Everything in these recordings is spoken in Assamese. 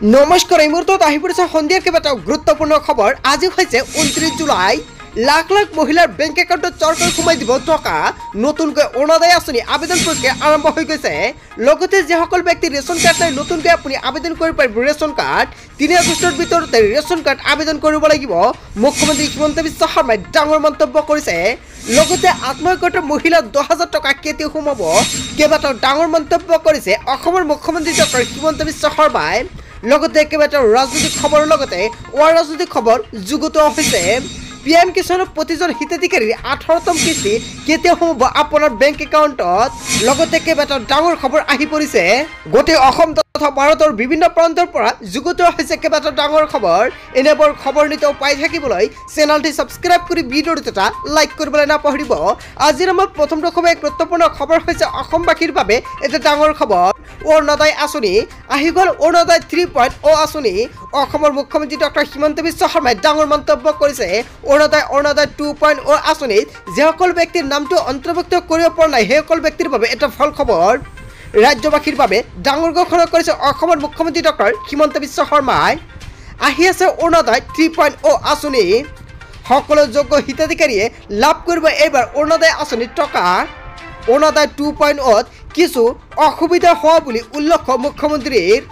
নমস্কাৰ এই মুহূৰ্তত আহি পৰিছে সন্ধিয়াৰ কেইবাটাও গুৰুত্বপূৰ্ণ খবৰ। আজি হৈছে 29 জুলাই। লাখ লাখ মহিলাৰ বেংক একাউণ্টত চৰকাৰে সোমাই দিব টকা। নতুনকৈ অৰুণোদয় আঁচনি আবেদন প্ৰক্ৰিয়া আৰম্ভ হৈ গৈছে। লগতে যিসকল ব্যক্তি ৰেচন কাৰ্ড নাই নতুনকৈ আপুনি আবেদন কৰিব পাৰিব ৰেচন কাৰ্ড। 3 আগষ্টৰ ভিতৰতে ৰেচন কাৰ্ড আবেদন কৰিব লাগিব। মুখ্যমন্ত্ৰী হিমন্ত বিশ্ব শৰ্মাই ডাঙৰ মন্তব্য কৰিছে। লগতে আত্মসহায়ক মহিলা 10,000 টকা কেতিয়া সোমাব কেইবাটাও ডাঙৰ মন্তব্য কৰিছে অসমৰ মুখ্যমন্ত্ৰী ডক্টৰ হিমন্ত বিশ্ব শৰ্মাই। লগতে কেইবাটাও ৰাজনৈতিক খবৰৰ লগতে অৰাজনৈতিক খবৰ যুগুত হৈছে। PM কিষাণৰ প্ৰতিজন হিতাধিকাৰীৰ 18তম কিস্তি কেতিয়া সোমাব আপোনাৰ বেংক একাউণ্টত। লগতে কেইবাটাও ডাঙৰ খবৰ আহি পৰিছে। গোটেই অসম তথা ভাৰতৰ বিভিন্ন প্ৰান্তৰ পৰা যুগুত হৈছে কেইবাটাও ডাঙৰ খবৰ। এনেবোৰ খবৰ নিতৌ পাই থাকিবলৈ চেনেলটি ছাবস্ক্ৰাইব কৰি ভিডিঅ'টো এটা লাইক কৰিবলৈ নাপাহৰিব। আজিৰ আমাৰ প্ৰথমটো খবৰ এক গুৰুত্বপূৰ্ণ খবৰ হৈছে অসমবাসীৰ বাবে এটা ডাঙৰ খবৰ। অৰুণোদয় আঁচনি আহি গ'ল। অৰুণোদয় 3.0 আঁচনি। অসমৰ মুখ্যমন্ত্ৰী ডক্টৰ হিমন্ত বিশ্ব শৰ্মাই ডাঙৰ মন্তব্য কৰিছে। অৰুণোদয় 2.0 আঁচনিত যিসকল ব্যক্তিৰ নামটো অন্তৰ্ভুক্ত কৰিব পৰা নাই সেইসকল ব্যক্তিৰ বাবে এটা ভাল খবৰ। ৰাজ্যবাসীৰ বাবে ডাঙৰ ঘোষণা কৰিছে অসমৰ মুখ্যমন্ত্ৰী ডক্টৰ হিমন্ত বিশ্ব শৰ্মাই। আহি আছে অৰুণোদয় 3.0 আঁচনি। সকলো যোগ্য হিতাধিকাৰীয়ে লাভ কৰিব এইবাৰ অৰুণোদয় আঁচনিৰ টকা। অৰুণোদয় 2.0ত কিছু অসুবিধা হোৱা বুলি উল্লেখ মুখ্যমন্ত্ৰীৰ।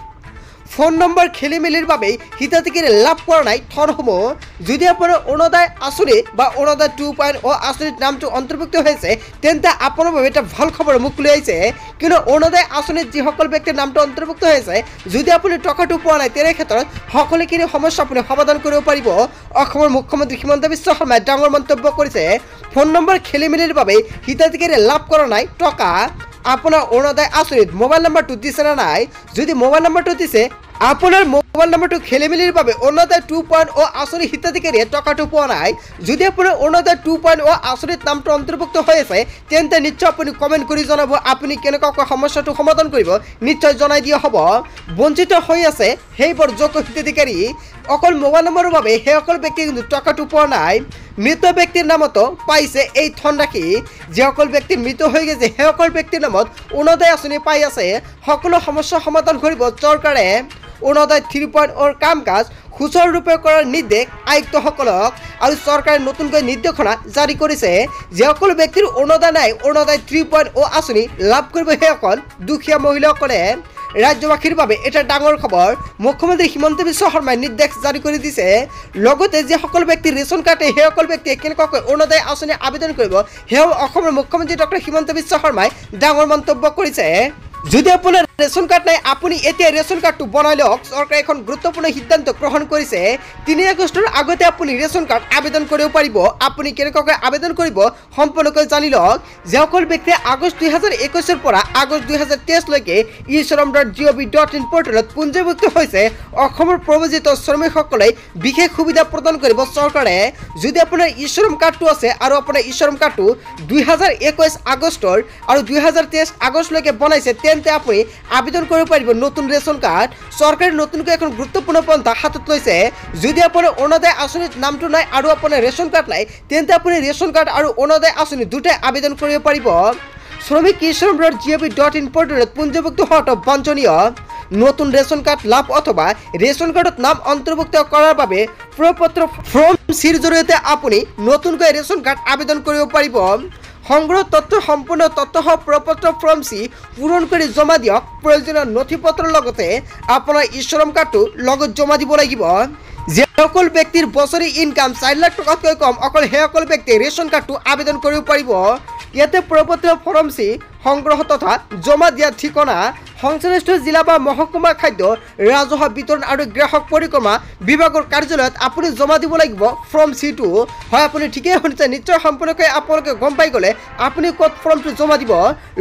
ফোন নম্বৰ খেলিমেলিৰ বাবে হিতাধিকাৰীয়ে লাভ কৰা নাই ধনসমূহ। যদি আপোনাৰ অৰুণোদয় আঁচনি বা অৰুণোদয় 2.0 আঁচনিত নামটো অন্তৰ্ভুক্ত হৈছে তেন্তে আপোনাৰ বাবে এটা ভাল খবৰ মুখ লৈ আহিছে। কিন্তু অৰুণোদয় আঁচনিত যিসকল ব্যক্তিৰ নামটো অন্তৰ্ভুক্ত হৈছে যদি আপুনি টকাটো পোৱা নাই তেনে ক্ষেত্ৰত সকলোখিনি সমস্যা আপুনি সমাধান কৰিব পাৰিব। অসমৰ মুখ্যমন্ত্ৰী হিমন্ত বিশ্ব শৰ্মাই ডাঙৰ মন্তব্য কৰিছে। ফোন নম্বৰ খেলিমেলিৰ বাবে হিতাধিকাৰীয়ে লাভ কৰা নাই টকা। আপোনাৰ অৰুণোদয় আঁচনিত মোবাইল নম্বৰটো দিছে নে নাই? যদি মোবাইল নম্বৰটো দিছে আপোনাৰ মোবাইল নম্বৰটো খেলিমেলিৰ বাবে অৰুণোদয় 2.0 আঁচনি হিতাধিকাৰীয়ে টকাটো পোৱা নাই। যদি আপোনাৰ অৰুণোদয় 2.0 আঁচনিত নামটো অন্তৰ্ভুক্ত হৈ আছে তেন্তে নিশ্চয় আপুনি কমেণ্ট কৰি জনাব আপুনি কেনেকুৱাকৈ সমস্যাটো সমাধান কৰিব নিশ্চয় জনাই দিয়া হ'ব। বঞ্চিত হৈ আছে সেইবোৰ যোগ্য হিতাধিকাৰী। অকল মোবাইল নম্বৰৰ বাবে সেইসকল ব্যক্তিয়ে কিন্তু টকাটো পোৱা নাই। মৃত ব্যক্তিৰ নামতো পাইছে এই ধনৰাশি। যিসকল ব্যক্তিৰ মৃত্যু হৈ গৈছে সেইসকল ব্যক্তিৰ নামত অৰুণোদয় আঁচনি পাই আছে। সকলো সমস্যা সমাধান কৰিব চৰকাৰে। অৰুণোদয় 3.0 কাম কাজ সুচাৰুৰূপে কৰাৰ নিৰ্দেশ আয়ুক্তসকলক। আৰু চৰকাৰে নতুনকৈ নিৰ্দেশনা জাৰি কৰিছে। যিসকল ব্যক্তিৰ অৰুণোদয় নাই অৰুণোদয় 3.0 আঁচনি লাভ কৰিব সেইসকল দুখীয়া মহিলাসকলে। ৰাজ্যবাসীৰ বাবে এটা ডাঙৰ খবৰ। মুখ্যমন্ত্ৰী হিমন্ত বিশ্ব শৰ্মাই নিৰ্দেশ জাৰি কৰি দিছে। লগতে যিসকল ব্যক্তিৰ ৰেচন কাৰ্ডে সেইসকল ব্যক্তিয়ে কেনেকুৱাকৈ অৰুণোদয় আঁচনি আবেদন কৰিব সেয়াও অসমৰ মুখ্যমন্ত্ৰী ডক্টৰ হিমন্ত বিশ্ব শৰ্মাই ডাঙৰ মন্তব্য কৰিছে। যদি আপোনাৰ ৰেচন কাৰ্ড নাই আপুনি এতিয়া ৰেচন কাৰ্ডটো বনাই লওক। চৰকাৰে এখন গুৰুত্বপূৰ্ণ সিদ্ধান্ত গ্ৰহণ কৰিছে। 3 আগষ্টৰ আগতে আপুনি ৰেচন কাৰ্ড আবেদন কৰিব পাৰিব। আপুনি কেনেকুৱাকৈ আবেদন কৰিব সম্পূৰ্ণকৈ জানি লওক। যিসকল ব্যক্তিয়ে আগষ্ট 2021 পৰা আগষ্ট 2023 লৈকে e-shram.gov.in পৰ্টেলত পঞ্জীভুক্ত হৈছে অসমৰ প্ৰব্ৰজিত শ্ৰমিকসকলে বিশেষ সুবিধা প্ৰদান কৰিব চৰকাৰে। যদি আপোনাৰ e-shram কাৰ্ডটো আছে আৰু আপোনাৰ e-shram কাৰ্ডটো 2021 আগষ্টৰ আৰু 2023 আগষ্টলৈকে বনাইছে তেন্তে আপুনি আবেদন কৰিব পাৰিব নতুন ৰেচন কাৰ্ড। চৰকাৰে নতুনকৈ এখন গুৰুত্বপূৰ্ণ পন্থা হাতত লৈছে। যদি আপোনাৰ অৰুণোদয় আঁচনিত নামটো নাই আৰু আপোনাৰ ৰেচন কাৰ্ড নাই তেন্তে আপুনি ৰেচন কাৰ্ড আৰু অৰুণোদয় আঁচনি দুটাই আবেদন কৰিব পাৰিব। শ্ৰমিক e-shram.gov.in পৰ্টেলত পঞ্জীভুক্ত হোৱাটো বাঞ্ছনীয়। নতুন ৰেচন কাৰ্ড লাভ অথবা ৰেচন কাৰ্ডত নাম অন্তৰ্ভুক্ত কৰাৰ বাবে প্ৰপত্ৰ ফৰ্ম চিৰ জৰিয়তে আপুনি নতুনকৈ ৰেচন কাৰ্ড আবেদন কৰিব পাৰিব। সংগ্ৰহ তথ্য সম্পূৰ্ণ তথ্যসহ প্ৰপত্ৰ ফৰ্ম চি পূৰণ কৰি জমা দিয়ক। প্ৰয়োজনীয় নথিপত্ৰৰ লগতে আপোনাৰ e-shram কাৰ্ডটো লগত জমা দিব লাগিব। যিসকল ব্যক্তিৰ বছৰি ইনকাম 4 লাখ টকাতকৈ কম অকল সেইসকল ব্যক্তিয়ে ৰেচন কাৰ্ডটো আবেদন কৰিব পাৰিব। ইয়াতে প্ৰপত্ৰ ফৰ্ম চি সংগ্ৰহ তথা জমা দিয়া ঠিকনা সংশ্লিষ্ট জিলা বা মহকুমা খাদ্য ৰাজহুৱা বিতৰণ আৰু গ্ৰাহক পৰিক্ৰমা বিভাগৰ কাৰ্যালয়ত আপুনি জমা দিব লাগিব ফৰ্ম চিটো। হয় আপুনি ঠিকেই শুনিছে। নিশ্চয় সম্পূৰ্ণকৈ আপোনালোকে গম পাই গ'লে আপুনি ক'ত ফৰ্মটো জমা দিব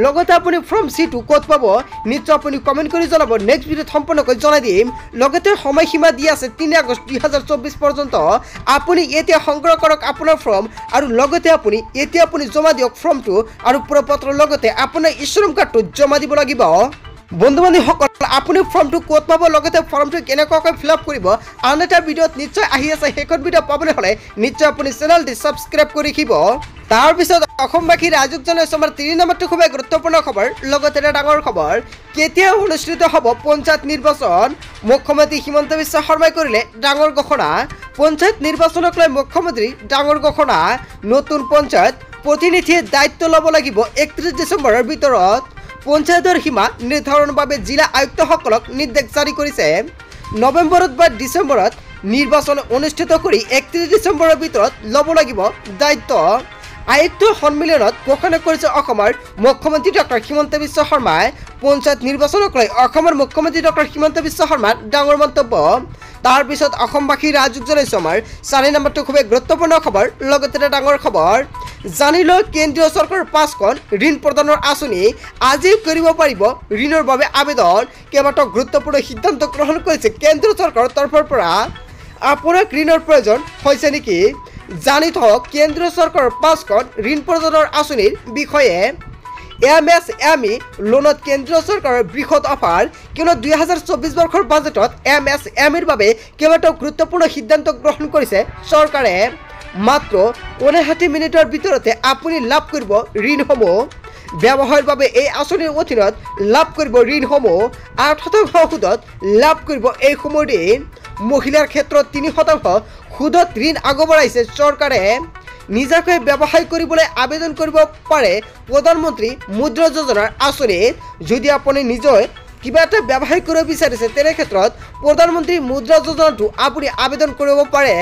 লগতে আপুনি ফৰ্ম চিটো ক'ত পাব নিশ্চয় আপুনি কমেণ্ট কৰি জনাব। নেক্সট ভিডিঅ'ত সম্পূৰ্ণকৈ জনাই দিম। লগতে সময়সীমা দি আছে 3 আগষ্ট 2024 পৰ্যন্ত। আপুনি এতিয়া সংগ্ৰহ কৰক আপোনাৰ ফৰ্ম আৰু লগতে আপুনি জমা দিয়ক ফৰ্মটো আৰু প্ৰপত্ৰৰ লগতে আপোনাৰ e-shram কাৰ্ডটো জমা দিব লাগিব। বন্ধু বান্ধৱীসকল আপুনি ফৰ্মটো ক'ত পাব লগতে ফৰ্মটো কেনেকুৱাকৈ ফিল আপ কৰিব আন এটা ভিডিঅ'ত নিশ্চয় আহি আছে সেইখন ভিডিঅ' পাবলৈ হ'লে নিশ্চয় আপুনি চেনেলটি ছাবস্ক্ৰাইব কৰি ৰাখিব তাৰপিছত অসমবাসী ৰাইজক জনাইছোঁ আমাৰ 3 নম্বৰটো খুবেই গুৰুত্বপূৰ্ণ খবৰ লগতে এটা ডাঙৰ খবৰ কেতিয়া অনুষ্ঠিত হ'ব পঞ্চায়ত নিৰ্বাচন মুখ্যমন্ত্ৰী হিমন্ত বিশ্ব শৰ্মাই কৰিলে ডাঙৰ ঘোষণা পঞ্চায়ত নিৰ্বাচনক লৈ মুখ্যমন্ত্ৰী ডাঙৰ ঘোষণা নতুন পঞ্চায়ত প্ৰতিনিধিয়ে দায়িত্ব ল'ব লাগিব 31 ডিচেম্বৰৰ ভিতৰত পঞ্চায়তৰ সীমা নিৰ্ধাৰণৰ বাবে জিলা আয়ুক্তসকলক নিৰ্দেশ জাৰি কৰিছে নৱেম্বৰত বা ডিচেম্বৰত নিৰ্বাচন অনুষ্ঠিত কৰি 31 ডিচেম্বৰৰ ভিতৰত ল'ব লাগিব দায়িত্ব আয়ুক্ত সন্মিলনত ঘোষণা কৰিছে অসমৰ মুখ্যমন্ত্ৰী ডক্টৰ হিমন্ত বিশ্ব শৰ্মাই পঞ্চায়ত নিৰ্বাচনক লৈ অসমৰ মুখ্যমন্ত্ৰী ডক্টৰ হিমন্ত বিশ্ব শৰ্মাৰ ডাঙৰ মন্তব্য তাৰপিছত অসমবাসী ৰাইজক জনাইছোঁ আমাৰ 4 নম্বৰটো খুবেই গুৰুত্বপূৰ্ণ খবৰ লগতে এটা ডাঙৰ খবৰ জানিল কেন্দ্ৰীয় চৰকাৰৰ 5খন ঋণ প্ৰদানৰ আঁচনি আজি কৰিব পাৰিব ঋণৰ বাবে আবেদন কেইবাটাও গুৰুত্বপূৰ্ণ সিদ্ধান্ত গ্ৰহণ কৰিছে কেন্দ্ৰীয় চৰকাৰৰ তৰফৰ পৰা আপোনাক ঋণৰ প্ৰয়োজন হৈছে নেকি জানি থওক কেন্দ্ৰীয় চৰকাৰৰ 5খন ঋণ প্ৰদানৰ আঁচনিৰ বিষয়ে MSME লোনত কেন্দ্ৰীয় চৰকাৰৰ বৃহৎ অফাৰ কিয়নো 2024 বৰ্ষৰ বাজেটত MSMEৰ বাবে কেইবাটাও গুৰুত্বপূৰ্ণ সিদ্ধান্ত গ্ৰহণ কৰিছে চৰকাৰে মাত্ৰ 59 মিনিটৰ ভিতৰতে আপুনি লাভ কৰিব ঋণসমূহ ব্যৱসায়ৰ বাবে এই আঁচনিৰ অধীনত লাভ কৰিব ঋণসমূহ 8% সুদত লাভ কৰিব এইসমূহ ঋণ মহিলাৰ ক্ষেত্ৰত 3% সুদত ঋণ আগবঢ়াইছে চৰকাৰে নিজাকৈ ব্যৱসায় কৰিবলৈ আবেদন কৰিব পাৰে প্ৰধানমন্ত্ৰী মুদ্ৰা যোজনাৰ আঁচনিত যদি আপুনি নিজে কিবা এটা ব্যৱসায় কৰিব বিচাৰিছে তেনে ক্ষেত্ৰত প্ৰধানমন্ত্ৰী মুদ্ৰা যোজনাটো আপুনি আবেদন কৰিব পাৰে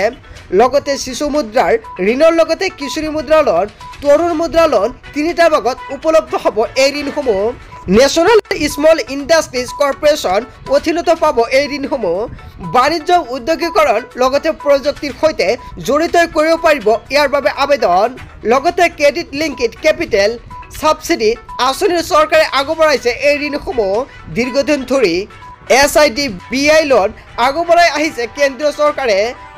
লগতে শিশু মুদ্ৰাৰ ঋণৰ লগতে কিশোৰী মুদ্ৰা লোন তৰুণ মুদ্ৰা লোন তিনিটা ভাগত উপলব্ধ হ'ব এই ঋণসমূহ নেশ্যনেল স্মল ইণ্ডাষ্ট্ৰিজ কৰ্পৰেশ্যন অধীনত পাব এই ঋণসমূহ বাণিজ্য উদ্যোগীকৰণ লগতে প্ৰযুক্তিৰ সৈতে জড়িত কৰিব পাৰিব ইয়াৰ বাবে আবেদন লগতে ক্ৰেডিট লিংকড কেপিটেল সাবসিডি আঁচনিৰ চৰকাৰে আগবঢ়াইছে এই ঋণসমূহ দীৰ্ঘদিন ধৰি SIDBI লোন আগবঢ়াই আহিছে কেন্দ্ৰীয় চৰকাৰে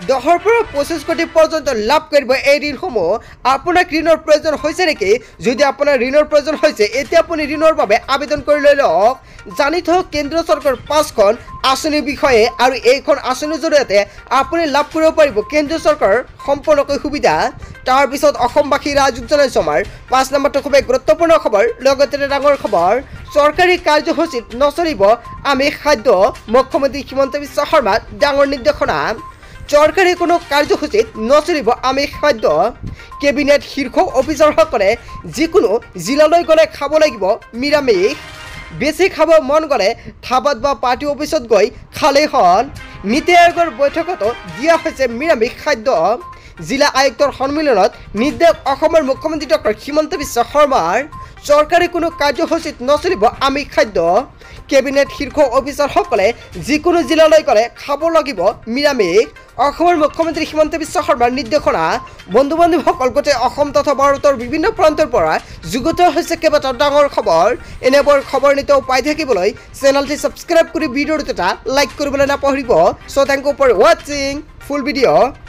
10 পৰা 25 কোটি পৰ্যন্ত লাভ কৰিব এই ঋণসমূহ আপোনাক ঋণৰ প্ৰয়োজন হৈছে নেকি যদি আপোনাৰ ঋণৰ প্ৰয়োজন হৈছে এতিয়া আপুনি ঋণৰ বাবে আবেদন কৰি লৈ লওক জানি থওক কেন্দ্ৰীয় চৰকাৰৰ 5খন আঁচনিৰ বিষয়ে আৰু এইখন আঁচনিৰ জৰিয়তে আপুনি লাভ কৰিব পাৰিব কেন্দ্ৰীয় চৰকাৰৰ সম্পূৰ্ণকৈ সুবিধা তাৰপিছত অসমবাসী ৰাইজক জনাইছোঁ আমাৰ 5 নম্বৰটো খুবেই গুৰুত্বপূৰ্ণ খবৰ লগতে ডাঙৰ খবৰ চৰকাৰী কাৰ্যসূচীত নচলিব আমি খাদ্য মুখ্যমন্ত্ৰী হিমন্ত বিশ্ব শৰ্মাৰ ডাঙৰ নিৰ্দেশনা চৰকাৰী কোনো কাৰ্যসূচীত নচলিব আমি খাদ্য কেবিনেট শীৰ্ষ অফিচাৰসকলে যিকোনো জিলালৈ গ'লে খাব লাগিব নিৰামিষ বেছি খাব মন গ'লে ধাবাত বা পাৰ্টি অফিচত গৈ খালেই হ'ল নীতি আয়োগৰ বৈঠকতো দিয়া হৈছে নিৰামিষ খাদ্য জিলা আয়ুক্তৰ সন্মিলনত নিৰ্দেশ অসমৰ মুখ্যমন্ত্ৰী ডক্টৰ হিমন্ত বিশ্ব শৰ্মাৰ চৰকাৰী কোনো কাৰ্যসূচীত নচলিব আমি খাদ্য কেবিনেট শীৰ্ষ অফিচাৰসকলে যিকোনো জিলালৈ গ'লে খাব লাগিব নিৰামিষ অসমৰ মুখ্যমন্ত্ৰী হিমন্ত বিশ্ব শৰ্মাৰ নিৰ্দেশনা বন্ধু বান্ধৱীসকল গোটেই অসম তথা ভাৰতৰ বিভিন্ন প্ৰান্তৰ পৰা যুগুত হৈছে কেইবাটাও ডাঙৰ খবৰ এনেবোৰ খবৰ নিতৌ পাই থাকিবলৈ চেনেলটি ছাবস্ক্ৰাইব কৰি ভিডিঅ'টো এটা লাইক কৰিবলৈ নাপাহৰিব চ' থেংক ইউ ফৰ ৱাচিং ফুল ভিডিঅ'